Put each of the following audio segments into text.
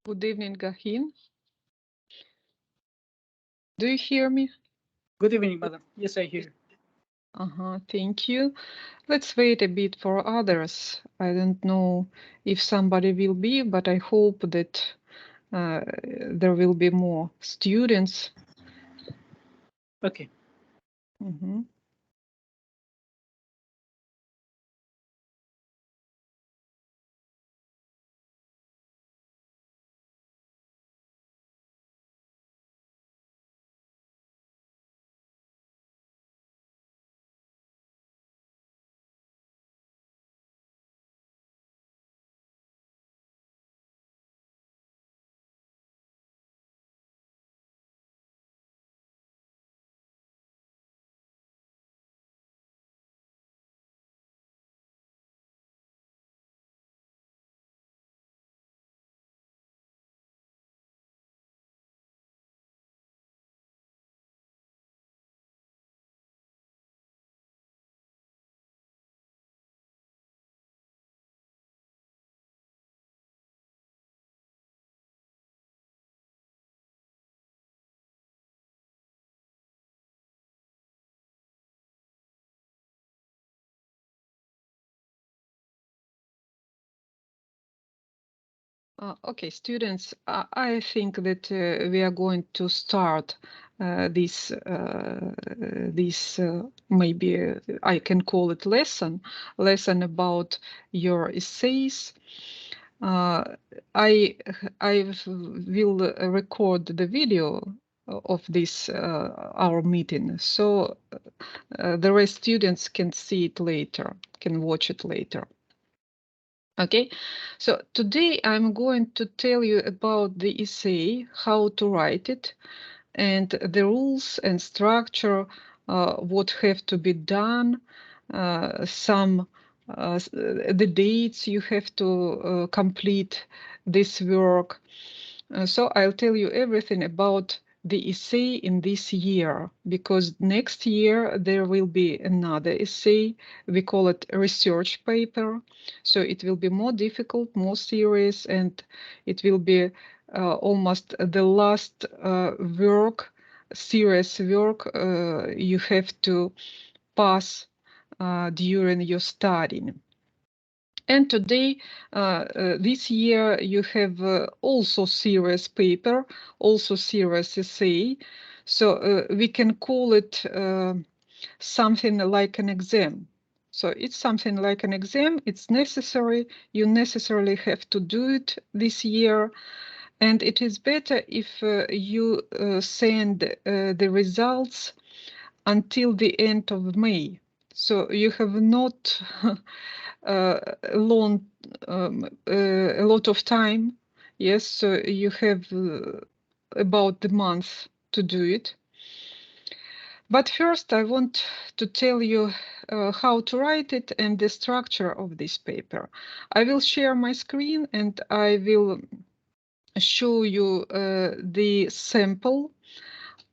Good evening, Gahin. Do you hear me? Good evening, madam. Yes, I hear you. Thank you. Let's wait a bit for others. I don't know if somebody will be, but I hope that there will be more students. Okay. Mhm. Okay, students, I think that we are going to start this maybe I can call it lesson about your essays. Uh, I will record the video of this our meeting, so the rest students can see it later, can watch it later. Okay, so today I'm going to tell you about the essay, how to write it, and the rules and structure, what have to be done, the dates you have to complete this work. So I'll tell you everything about the essay in this year, because next year there will be another essay. We call it a research paper. So it will be more difficult, more serious, and it will be almost the last serious work you have to pass during your studying. And today, this year, you have also serious paper, also serious essay. So we can call it something like an exam. So it's something like an exam. It's necessary. You necessarily have to do it this year. And it is better if you send the results until the end of May. So you have not long a lot of time. Yes, so you have about the month to do it. But first I want to tell you how to write it and the structure of this paper. I will share my screen and I will show you the sample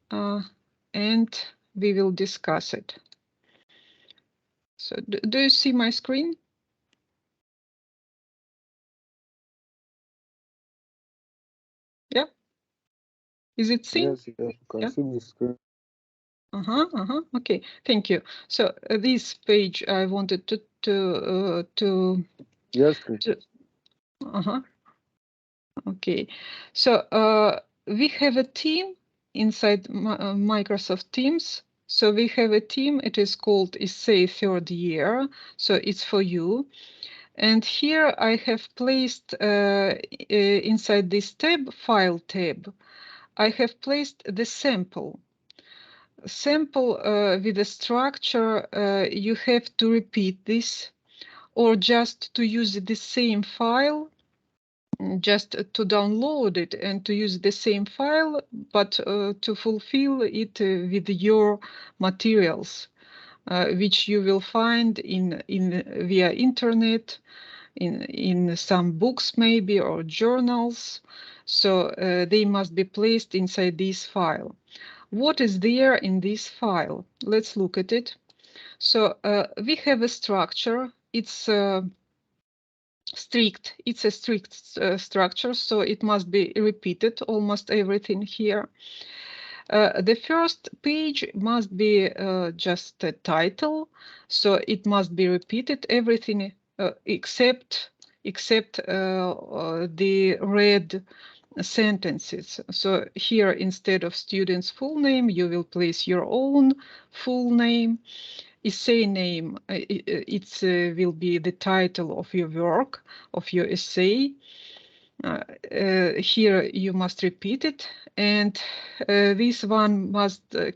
and we will discuss it. So do you see my screen? Yeah. Is it seen? Yes, yes, we can Yeah. see the screen. Okay, thank you. So this page I wanted Yes, please. to okay. So we have a team inside Microsoft Teams. So we have a team. It is called Essay Third Year. So it's for you. And here I have placed inside this tab, File tab, I have placed the sample. Sample with a structure, you have to repeat this or just to use the same file, just to download it and to use the same file, but to fulfill it with your materials, which you will find in via internet, in some books maybe or journals. So they must be placed inside this file. What is there in this file? Let's look at it. So we have a structure. It's strict. It's a strict structure, so it must be repeated, almost everything here. The first page must be just a title, so it must be repeated, everything except the read sentences. So here, instead of student's full name, you will place your own full name. Essay name, it will be the title of your work, of your essay. Here you must repeat it, and this one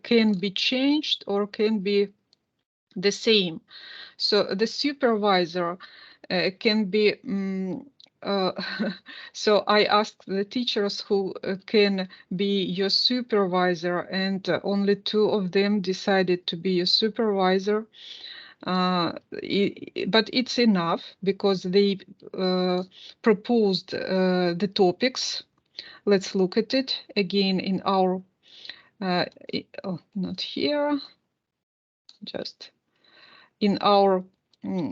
can be changed or can be the same. So the supervisor can be so I asked the teachers who can be your supervisor, and only 2 of them decided to be a supervisor. But it's enough because they proposed the topics. Let's look at it again in our, not here, just in our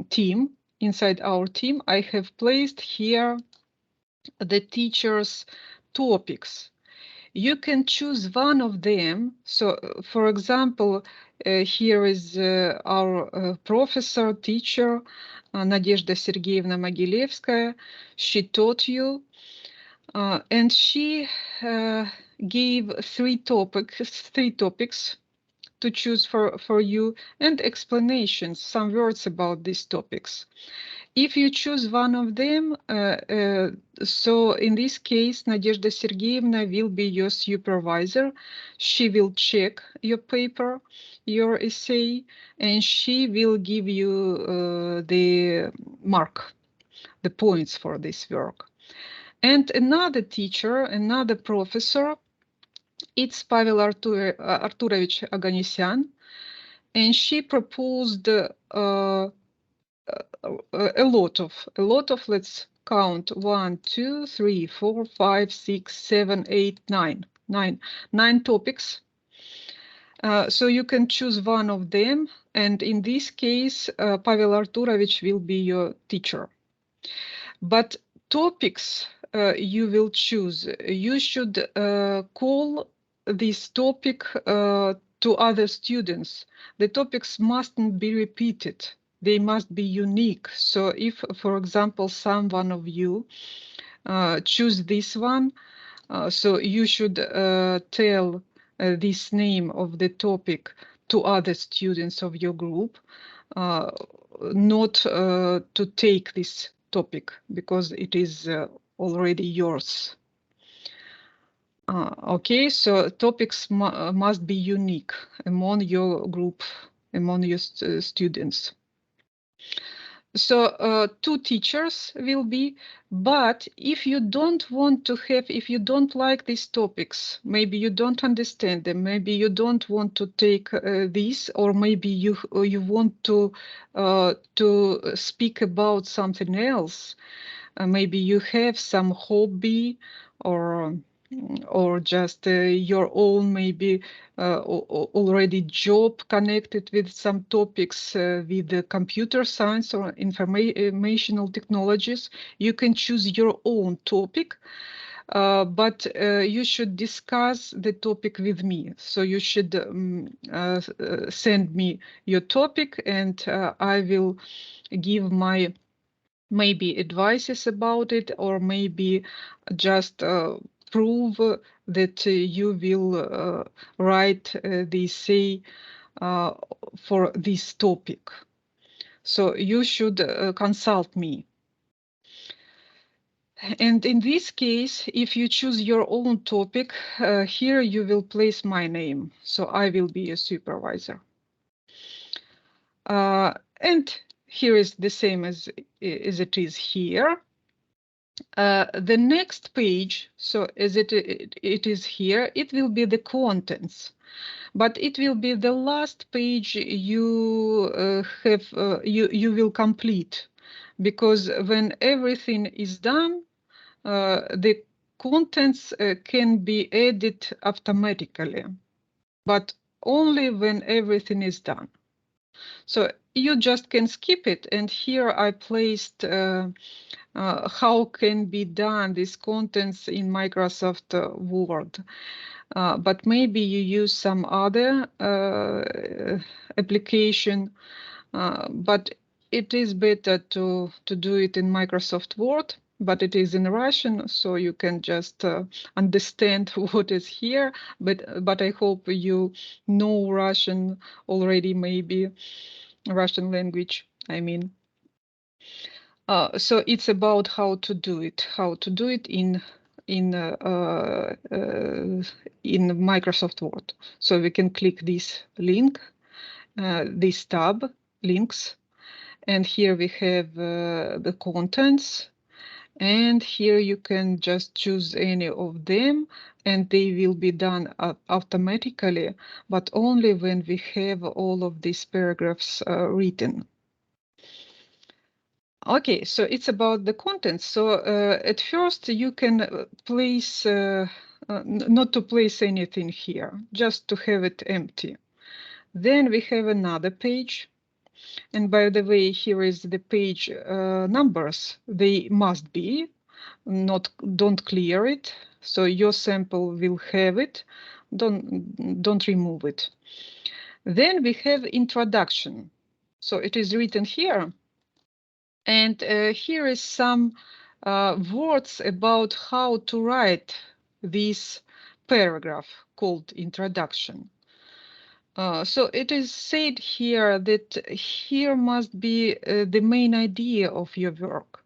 team. Inside our team, I have placed here the teachers' topics. You can choose one of them. So, for example, here is our professor, teacher, Nadezhda Sergeyevna Mogilevskaya. She taught you, and she gave 3 topics to choose for you, and explanations, some words about these topics. If you choose one of them, so in this case, Nadezhda Sergeyevna will be your supervisor. She will check your paper, your essay, and she will give you the mark, the points for this work. And another teacher, another professor, it's Pavel Arturovich Aganesian, and she proposed a lot of, let's count, 1, 2, 3, 4, 5, 6, 7, 8, 9 topics. So you can choose one of them, and in this case, Pavel Arturovich will be your teacher. But topics you will choose, you should call this topic to other students. The topics mustn't be repeated. They must be unique. So if, for example, someone of you choose this one, so you should tell this name of the topic to other students of your group, not to take this topic because it is already yours. Okay, so topics must be unique among your group, among your students. So 2 teachers will be, but if you don't want to have, if you don't like these topics, maybe you don't understand them, maybe you don't want to take these, or maybe you want to speak about something else, maybe you have some hobby or just your own maybe already job connected with some topics with the computer science or informational technologies, you can choose your own topic, but you should discuss the topic with me. So you should send me your topic, and I will give my maybe advices about it, or maybe just prove that you will write the essay for this topic. So you should consult me. And in this case, if you choose your own topic, here you will place my name. So I will be a supervisor. And here is the same as it is here. The next page, so as it is here, it will be the contents, but it will be the last page you you will complete, because when everything is done, the contents can be added automatically, but only when everything is done. So you just can skip it. And here I placed how can be done these contents in Microsoft Word. But maybe you use some other application, but it is better to do it in Microsoft Word, but it is in Russian, so you can just understand what is here. But I hope you know Russian already, maybe Russian language, I mean. So it's about how to do it in Microsoft Word. So we can click this link, this tab, links, and here we have the contents, and here you can just choose any of them, and they will be done automatically, but only when we have all of these paragraphs written. Okay, so it's about the content. So at first you can place, not to place anything here, just to have it empty. Then we have another page. And by the way, here is the page numbers. They must be, don't clear it. So your sample will have it. Don't remove it. Then we have introduction. So it is written here. And here is some words about how to write this paragraph called introduction. So it is said here that here must be the main idea of your work.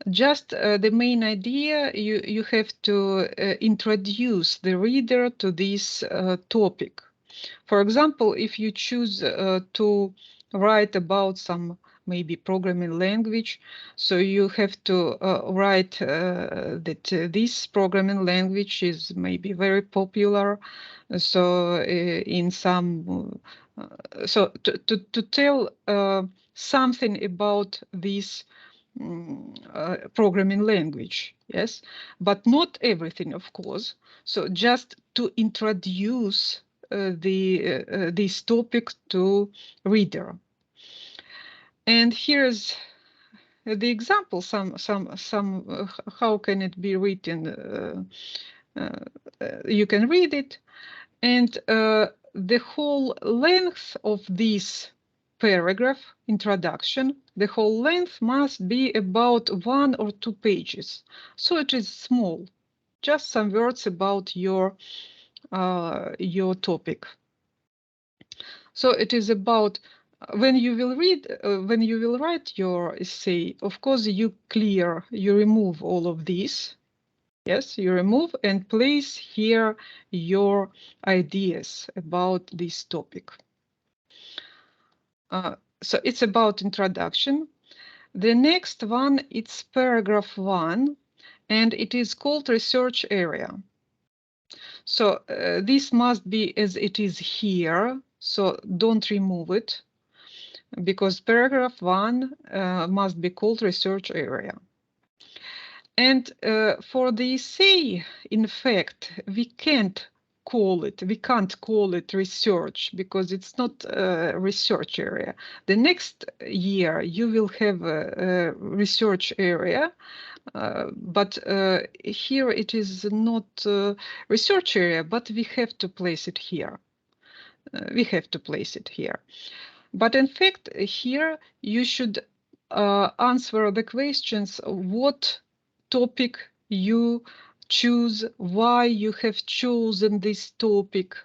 Just the main idea, you have to introduce the reader to this topic. For example, if you choose to write about some maybe programming language, so you have to write that this programming language is maybe very popular. So in some, so to tell something about this programming language, yes, but not everything, of course. So just to introduce this topic to reader. And here's the example. How can it be written? You can read it, and the whole length of this paragraph introduction, the whole length must be about 1 or 2 pages. So it is small, just some words about your topic. So it is about when you will read, when you will write your essay, of course you remove all of these. Yes, you remove and place here your ideas about this topic. So it's about introduction. The next one, it's paragraph 1, and it is called research area. So this must be as it is here, so don't remove it, because paragraph 1 must be called research area. And for the essay, in fact, we can't call it research, because it's not a research area. The next year you will have a research area, but here it is not a research area, but we have to place it here. But in fact, here you should answer the questions: what topic you choose, why you have chosen this topic,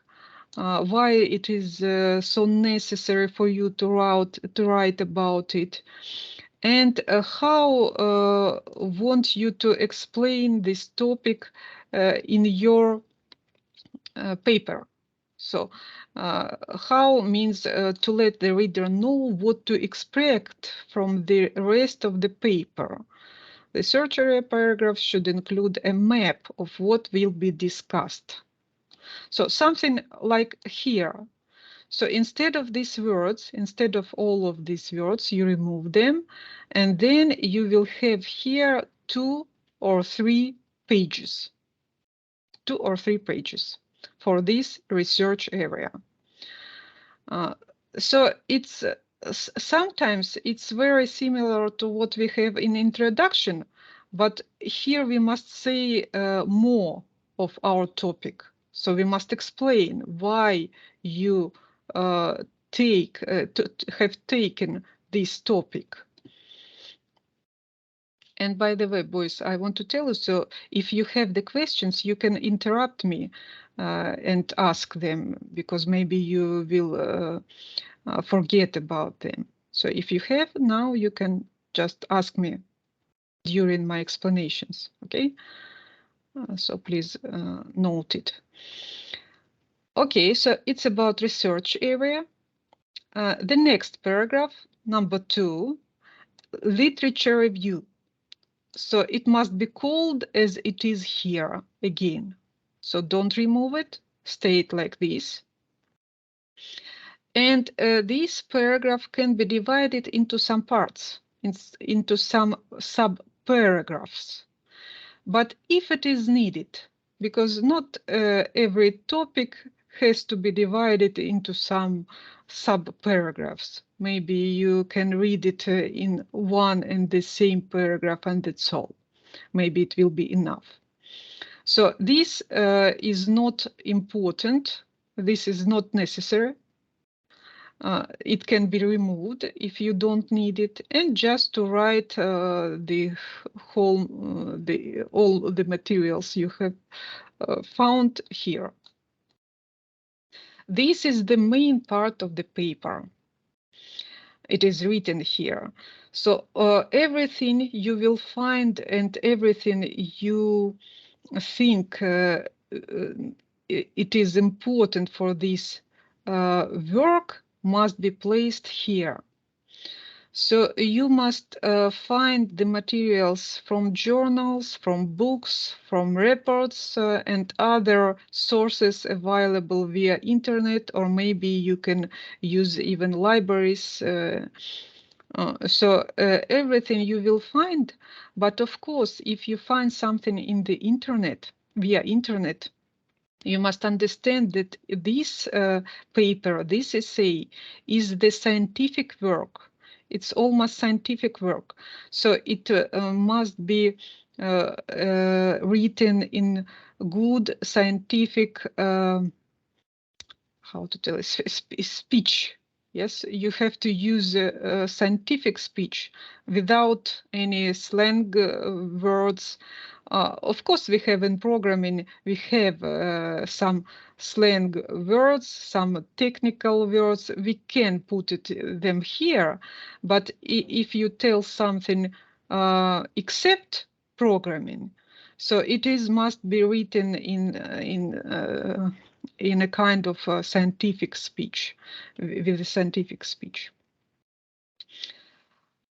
why it is so necessary for you to write about it, and how want you to explain this topic in your paper. So how means to let the reader know what to expect from the rest of the paper. The search area paragraph should include a map of what will be discussed. So something like here. So instead of these words, instead of all of these words, you remove them, and then you will have here 2 or 3 pages. 2 or 3 pages for this research area. So it's sometimes it's very similar to what we have in introduction, but here we must say more of our topic. So we must explain why you have taken this topic. And by the way, boys, I want to tell you, so if you have the questions, you can interrupt me and ask them, because maybe you will forget about them. So if you have now, you can just ask me during my explanations, okay? So please note it. Okay, so it's about research area. The next paragraph, number 2, literature review. So it must be called as it is here again. So don't remove it, stay it like this. And this paragraph can be divided into some parts, into some sub-paragraphs. But if it is needed, because not every topic has to be divided into some sub-paragraphs. Maybe you can read it in one and the same paragraph and that's all. Maybe it will be enough. So this is not important. This is not necessary. It can be removed if you don't need it, and just to write the whole, all the materials you have found here. This is the main part of the paper. It is written here. So everything you will find and everything you think it is important for this work must be placed here. So you must find the materials from journals, from books, from reports, and other sources available via internet, or maybe you can use even libraries. So everything you will find, but of course, if you find something in the internet, via internet, you must understand that this paper, this essay, is the scientific work. It's almost scientific work. So it must be written in good scientific, how to tell it, speech. Yes, you have to use scientific speech without any slang words. Of course, we have in programming, we have some slang words, some technical words. We can put them here, but if you tell something except programming, so it must be written in a kind of scientific speech, with a scientific speech.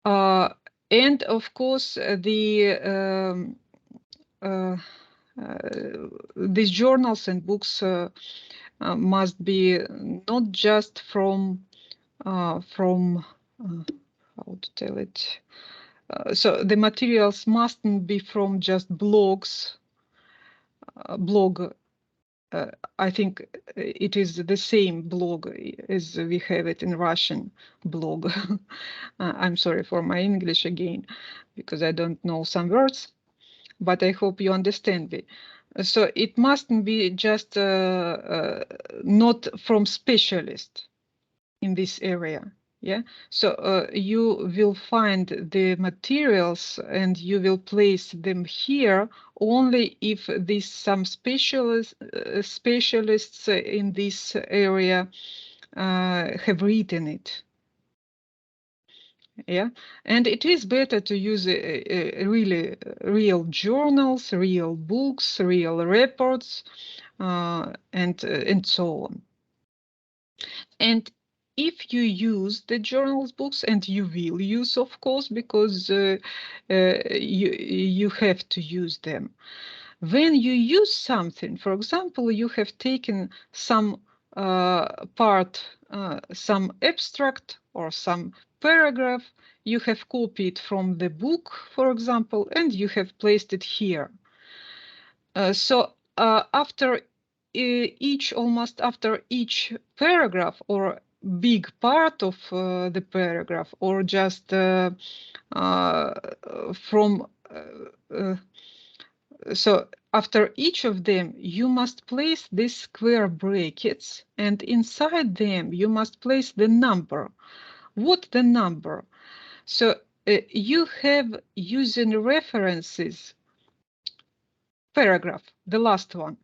And of course, these journals and books must be not just from how to tell it. So the materials mustn't be from just blogs, blog. I think it is the same blog as we have it in Russian blog. I'm sorry for my English again, because I don't know some words, but I hope you understand me. So it mustn't be just not from specialist in this area. Yeah, so you will find the materials and you will place them here only if these some specialists in this area have written it. Yeah, and it is better to use really real journals, real books, real reports, and so on. And if you use the journals, books, and you will use, of course, because you have to use them. When you use something, for example, you have taken some part, some abstract or some paragraph, you have copied from the book, for example, and you have placed it here. So after almost after each paragraph, or big part of the paragraph, or just from so after each of them, you must place these square brackets, and inside them you must place the number. What the number? So you have using references paragraph, the last one,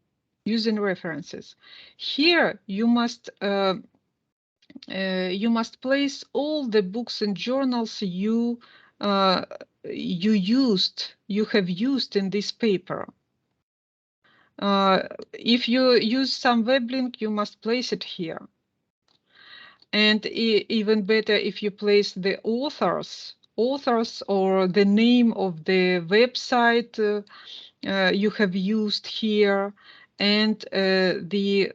using references. Here you must place all the books and journals you have used in this paper. If you use some web link, you must place it here. And even better if you place the authors or the name of the website you have used here, and the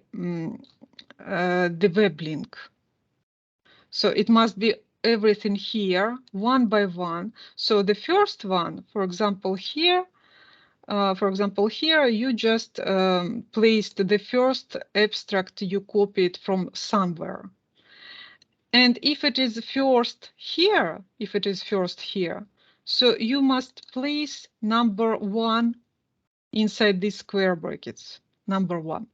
web link. So it must be everything here, one by one. So the first one, for example, here, you just placed the first abstract you copied from somewhere. And if it is first here, so you must place number 1 inside these square brackets, number 1.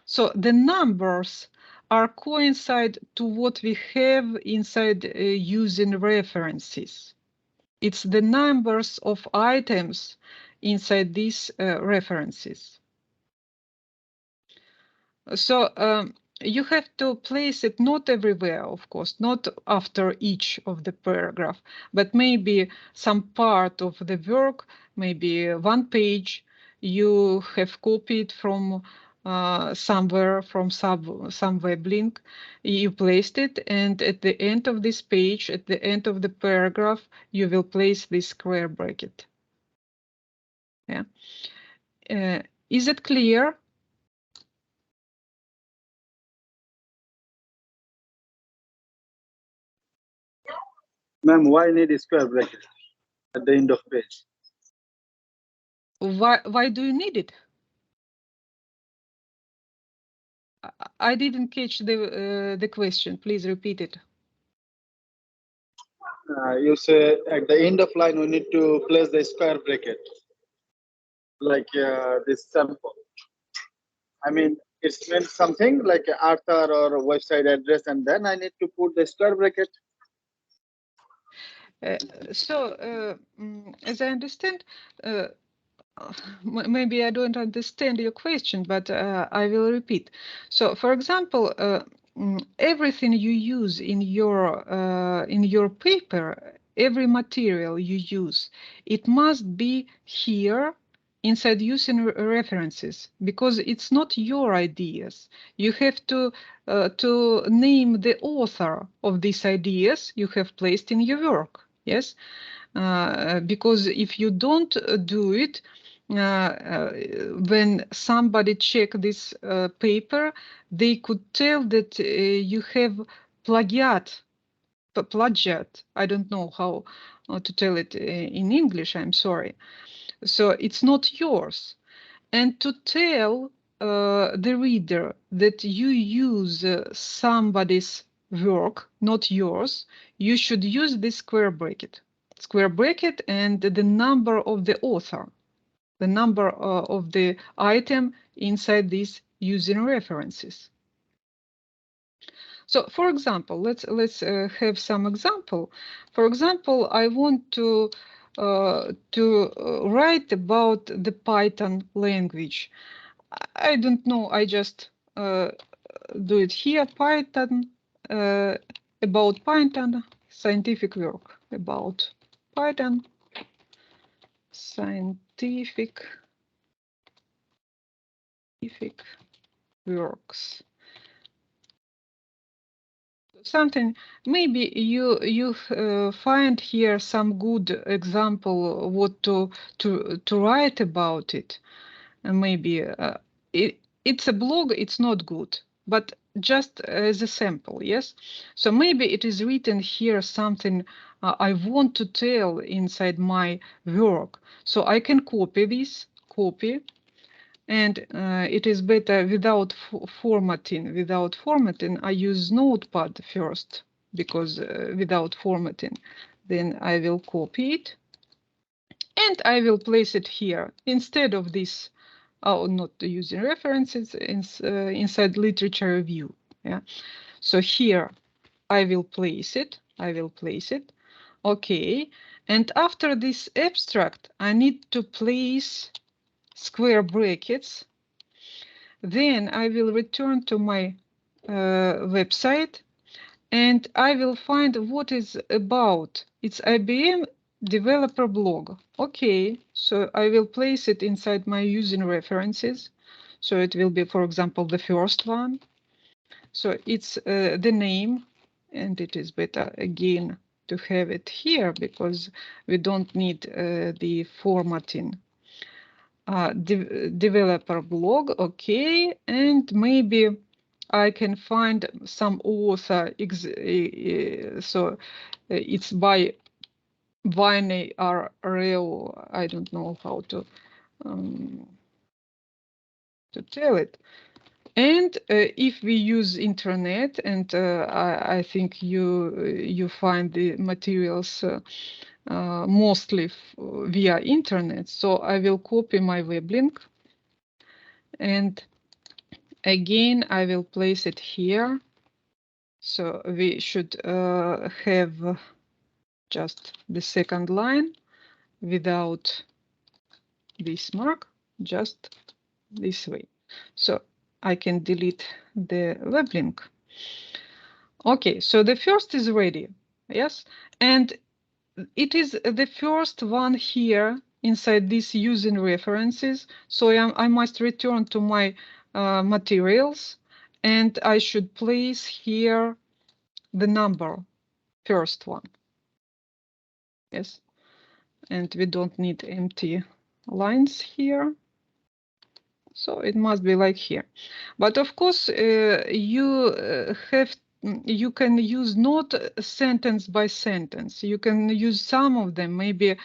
So the numbers are coincide to what we have inside using references. It's the numbers of items inside these references. So you have to place it not everywhere, of course, not after each of the paragraph, but maybe some part of the work, maybe one page you have copied from somewhere, from some web link, you placed it, and at the end of this page, at the end of the paragraph, you will place this square bracket. Yeah. Is it clear? Ma'am, why need a square bracket at the end of page? Why do you need it? I didn't catch the question. Please repeat it. You say at the end of line we need to place the square bracket, like this sample. I mean, it's meant something like author or website address, and then I need to put the square bracket. As I understand, maybe I don't understand your question, but I will repeat. So, for example, everything you use in your paper, every material you use, it must be here inside using references, because it's not your ideas. You have to name the author of these ideas you have placed in your work. Yes, because if you don't do it, when somebody check this paper, they could tell that you have plagiat. I don't know how to tell it in English, I'm sorry. So it's not yours. And to tell the reader that you use somebody's work, not yours, you should use this square bracket and the number of the author, the number of the item inside these using references. So, for example, let's have some example. For example, I want to write about the Python language. I don't know. I just do it here. Python, about Python, scientific work about Python, scientific works. Something, maybe you find here some good example what to write about it, and maybe it's a blog. It's not good, but just as a sample. Yes, so maybe it is written here something I want to tell inside my work, so I can copy this, and it is better without formatting. Without formatting, I use Notepad first, because without formatting, then I will copy it and I will place it here instead of this. Oh, not using references inside literature review. Yeah, so here I will place it. Okay, and after this abstract, I need to place square brackets. Then I will return to my website and I will find what is about. It's IBM developer blog. Okay, so I will place it inside my using references. So it will be, for example, the first one. So it's the name, and it is better again to have it here because we don't need the formatting. Developer blog, okay, and maybe I can find some author, so it's by Viney or Reo, I don't know how to tell it. And if we use internet, and I think you find the materials mostly via internet, so I will copy my web link and again I will place it here. So we should have just the second line without this mark, just this way. So I can delete the web link. Okay, so the first is ready, yes, and it is the first one here inside this using references. So I must return to my materials and I should place here the number, first one. Yes, and we don't need empty lines here. So it must be like here. But of course, you can use not sentence by sentence. You can use some of them. Maybe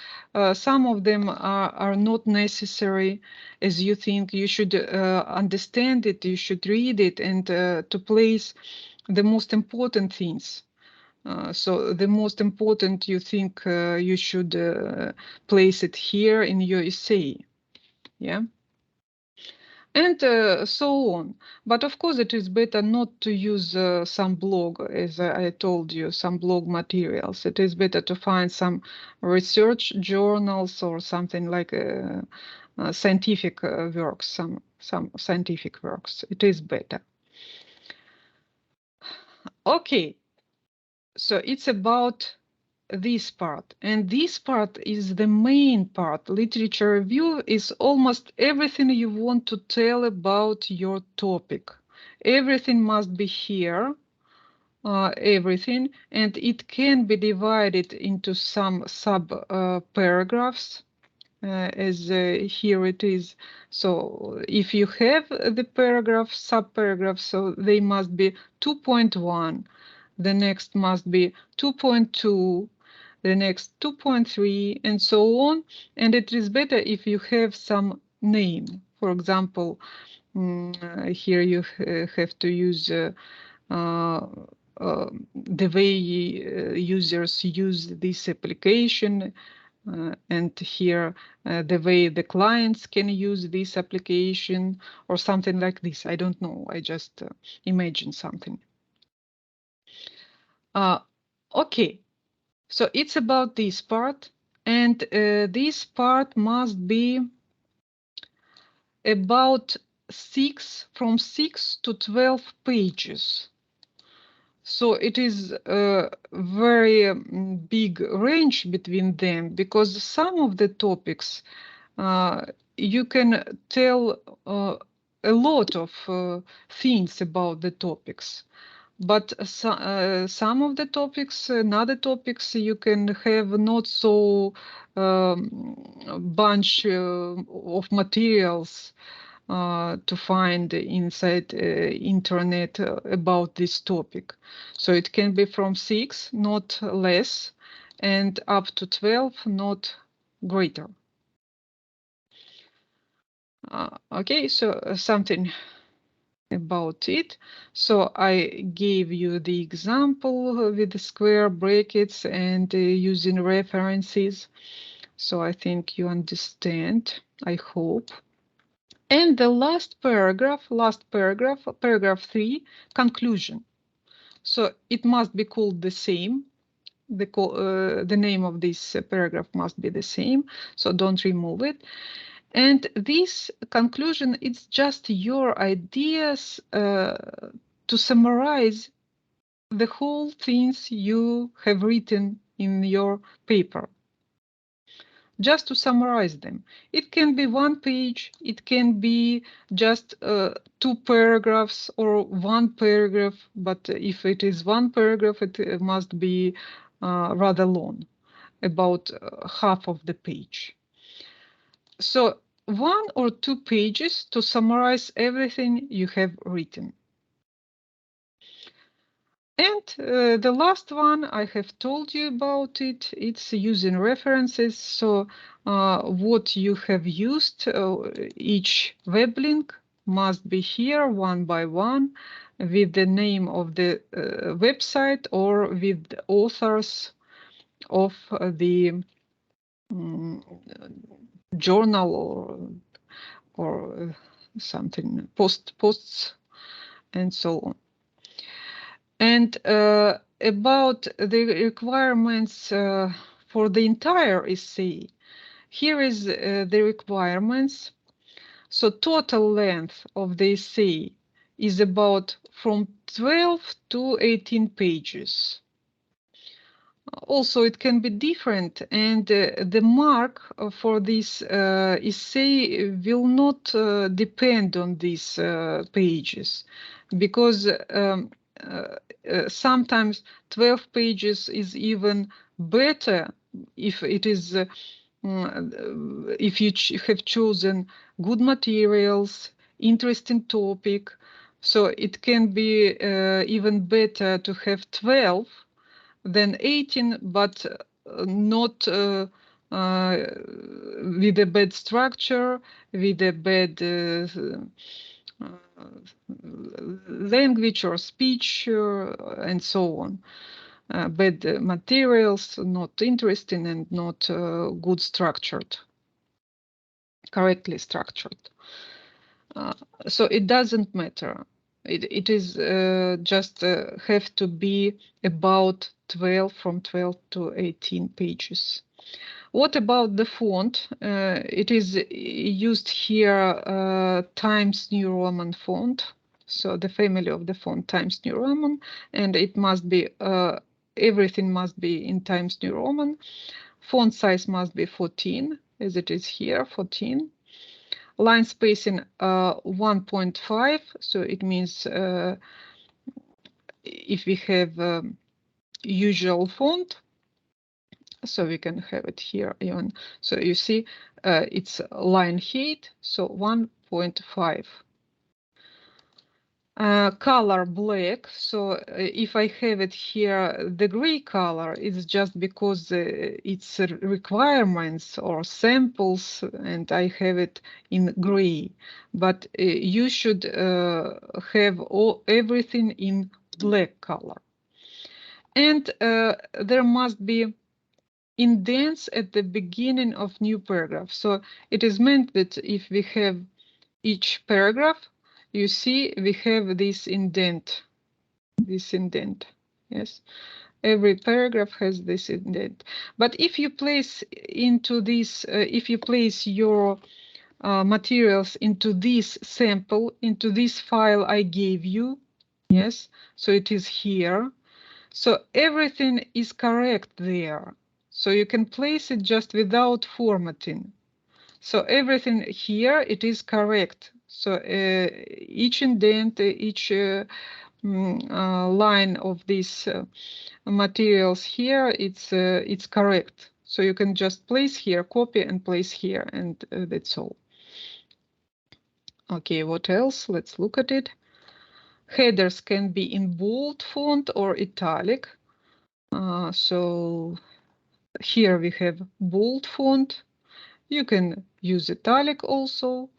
some of them are not necessary as you think. You should understand it, you should read it, and to place the most important things. So the most important you think you should place it here in your essay. Yeah. And so on. But of course, it is better not to use some blog, as I told you, some blog materials. It is better to find some research journals or something like scientific works, some scientific works. It is better. Okay, so it's about this part, and this part is the main part. Literature review is almost everything you want to tell about your topic. Everything must be here, everything, and it can be divided into some sub paragraphs, as here it is. So if you have the paragraph, sub paragraph, so they must be 2.1, the next must be 2.2, the next 2.3, and so on. And it is better if you have some name. For example, here you have to use the way users use this application, and here the way the clients can use this application or something like this. I don't know, I just imagine something. Okay, so it's about this part, and this part must be about from 6 to 12 pages. So it is a very big range between them, because some of the topics you can tell a lot of things about the topics. But some of the topics, other topics, you can have not so bunch of materials to find inside internet about this topic. So it can be from 6, not less, and up to 12, not greater. Okay, so something about it. So I gave you the example with the square brackets and using references. So I think you understand, I hope. And the last paragraph, paragraph 3, conclusion. So it must be called the same. The name of this paragraph must be the same, so don't remove it. And this conclusion, it's just your ideas to summarize the whole things you have written in your paper. Just to summarize them. It can be 1 page, it can be just 2 paragraphs or 1 paragraph, but if it is 1 paragraph, it must be rather long, about half of the page. So 1 or 2 pages to summarize everything you have written. And the last one, I have told you about it, it's using references. So what you have used, each web link must be here one by one with the name of the website or with the authors of the journal or something, posts and so on. And about the requirements for the entire essay, here is the requirements. So total length of the essay is about from 12 to 18 pages. Also, it can be different, and the mark for this essay will not depend on these pages, because sometimes 12 pages is even better if it is if you have chosen good materials, interesting topic. So it can be even better to have 12 than 18, but not with a bad structure, with a bad language or speech, and so on. Bad materials, not interesting and not good structured, correctly structured. So it doesn't matter. It is just have to be about 12, from 12 to 18 pages. What about the font? It is used here Times New Roman font. So the family of the font Times New Roman, and it must be everything must be in Times New Roman. Font size must be 14, as it is here, 14. Line spacing 1.5, so it means if we have usual font, so we can have it here even. So you see it's line height, so 1.5. Color black, so if I have it here, the gray color, is just because it's requirements or samples, and I have it in gray. But you should have everything in black color. And there must be indents at the beginning of new paragraph. So it is meant that if we have each paragraph, you see we have this indent, yes. Every paragraph has this indent. But if you place into this, if you place your materials into this sample, into this file I gave you, yes, so it is here. So everything is correct there. So you can place it just without formatting. So everything here, it is correct. So each indent, each line of these materials here, it's correct. So you can just place here, copy and place here, and that's all. Okay, what else? Let's look at it. Headers can be in bold font or italic. So here we have bold font. You can use italic also.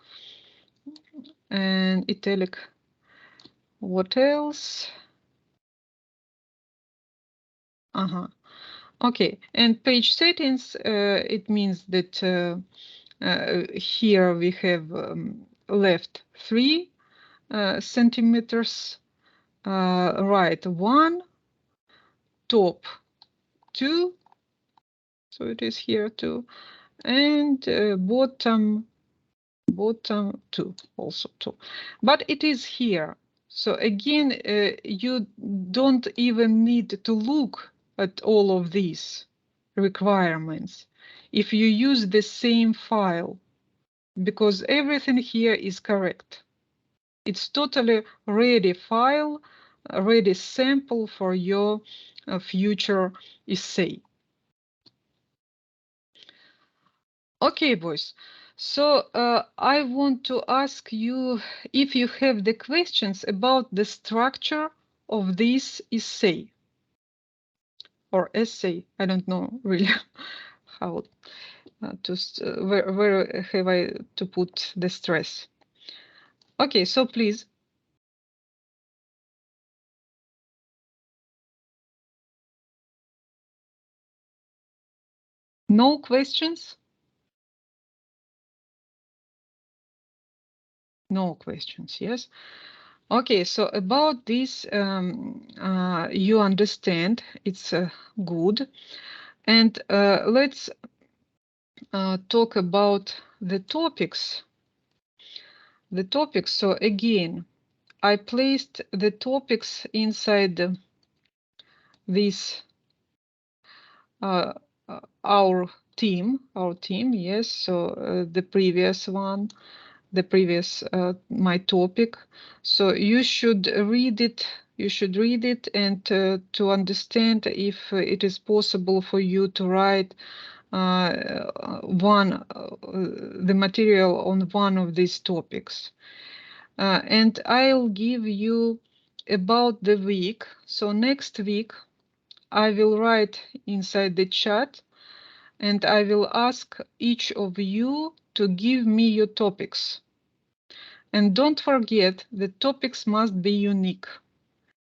and italic. What else? Okay, and page settings, it means that here we have left 3 centimeters, right 1, top 2, so it is here too, and bottom 2, also 2, but it is here. So again, you don't even need to look at all of these requirements if you use the same file, because everything here is correct. It's totally ready file, ready sample for your future essay. Okay, boys. So I want to ask you if you have the questions about the structure of this essay or essay. I don't know really how to where have I to put the stress. Okay, so please. No questions? No questions, yes. Okay, so about this, you understand, it's good. And let's talk about the topics. The topics, so again, I placed the topics inside this our team, yes, so the previous one, my topic. So you should read it, and to understand if it is possible for you to write the material on one of these topics. And I'll give you about the week. So next week, I will write inside the chat and I will ask each of you to give me your topics. And don't forget, the topics must be unique.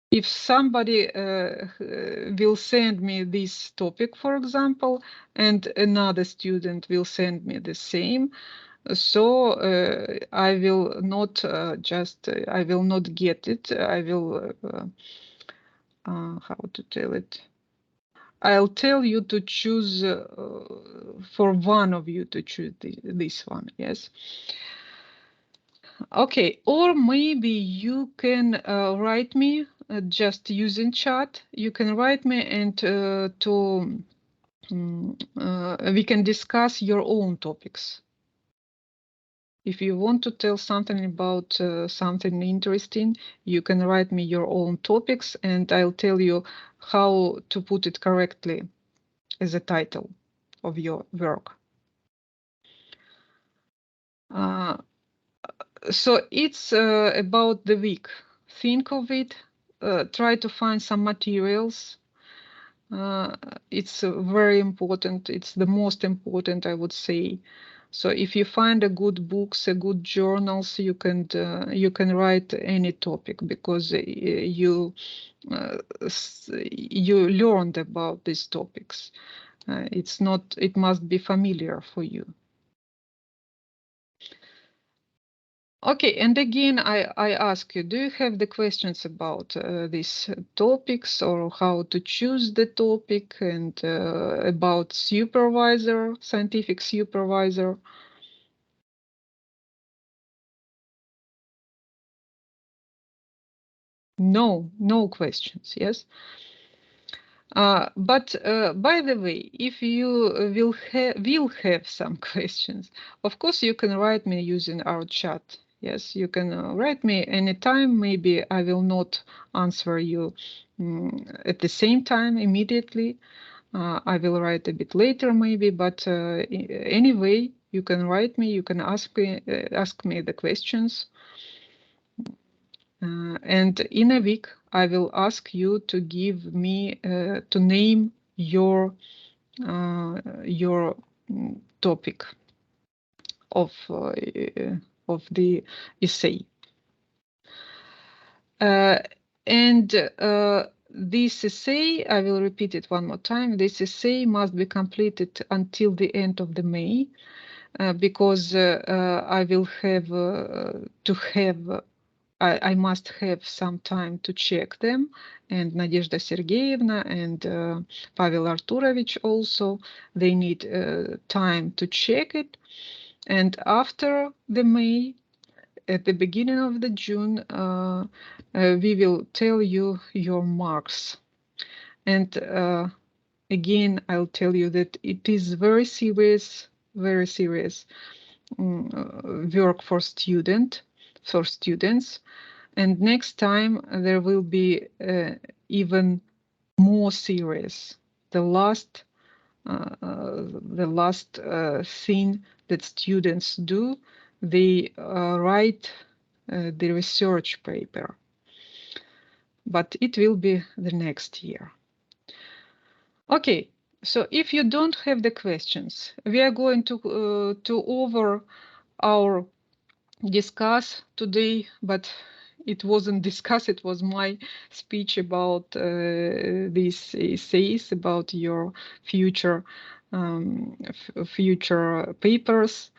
If somebody will send me this topic, for example, and another student will send me the same, so I will not I will not get it. I will, how to tell it? I'll tell you to choose for one of you to choose this one, yes. Okay, or maybe you can write me just using chat. You can write me and we can discuss your own topics. If you want to tell something about something interesting, you can write me your own topics and I'll tell you how to put it correctly as a title of your work. So it's about the week. Think of it, try to find some materials. It's very important. It's the most important, I would say. So if you find a good books, a good journals, you can write any topic because you learned about these topics. It must be familiar for you. Okay, and again, I ask you, do you have the questions about these topics or how to choose the topic and about supervisor, scientific supervisor? No questions, yes? But by the way, if you will have some questions, of course you can write me using our chat. Yes, you can write me anytime. Maybe I will not answer you at the same time immediately. I will write a bit later maybe, but anyway, you can write me. You can ask me the questions. And in a week, I will ask you to give me to name your topic of the essay. And this essay, I will repeat it one more time, this essay must be completed until the end of the May, because I will have to have, I must have some time to check them, and Nadezhda Sergeyevna and Pavel Arturovich also, they need time to check it. And after the May, at the beginning of the June, we will tell you your marks. And again, I'll tell you that it is very serious work for students. And next time there will be even more serious. The last thing that students do, they write the research paper, but it will be the next year. Okay, so if you don't have the questions, we are going to over our discuss today, but it wasn't discussed, it was my speech about these essays, about your future future papers.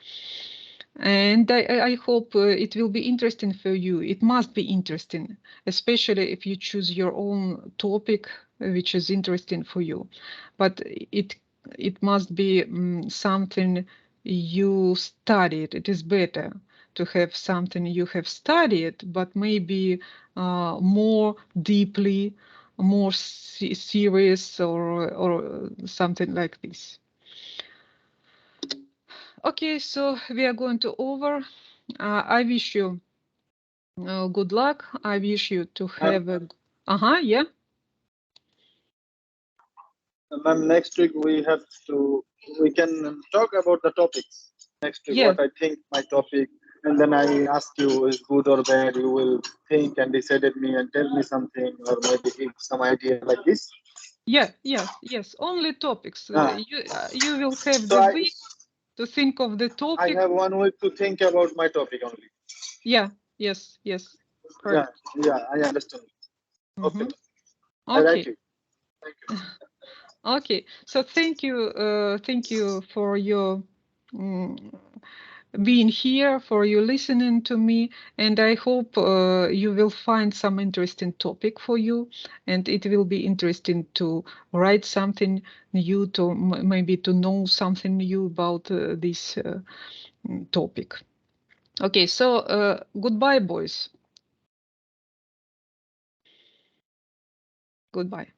And I hope it will be interesting for you. It must be interesting, especially if you choose your own topic, which is interesting for you. But it must be something you studied. It is better to have something you have studied, but maybe more deeply, more serious, or something like this. Okay, so we are going to over. I wish you good luck. I wish you to have a. Yeah. Ma'am, next week we can talk about the topics. Next week, Yeah. what I think my topic, and then I ask you is good or bad. You will think and decide me and tell me something, or maybe give some idea like this. Yeah. Yes. Only topics. You will have the week to think of the topic. I have 1 week to think about my topic only. Yeah. Yes. Correct. Yeah, I understand. Okay. I Okay. write you. Thank you. Okay. So thank you for your being here, for you listening to me, and I hope you will find some interesting topic for you, and it will be interesting to write something new, to maybe to know something new about this topic. Okay, so goodbye, boys. Goodbye.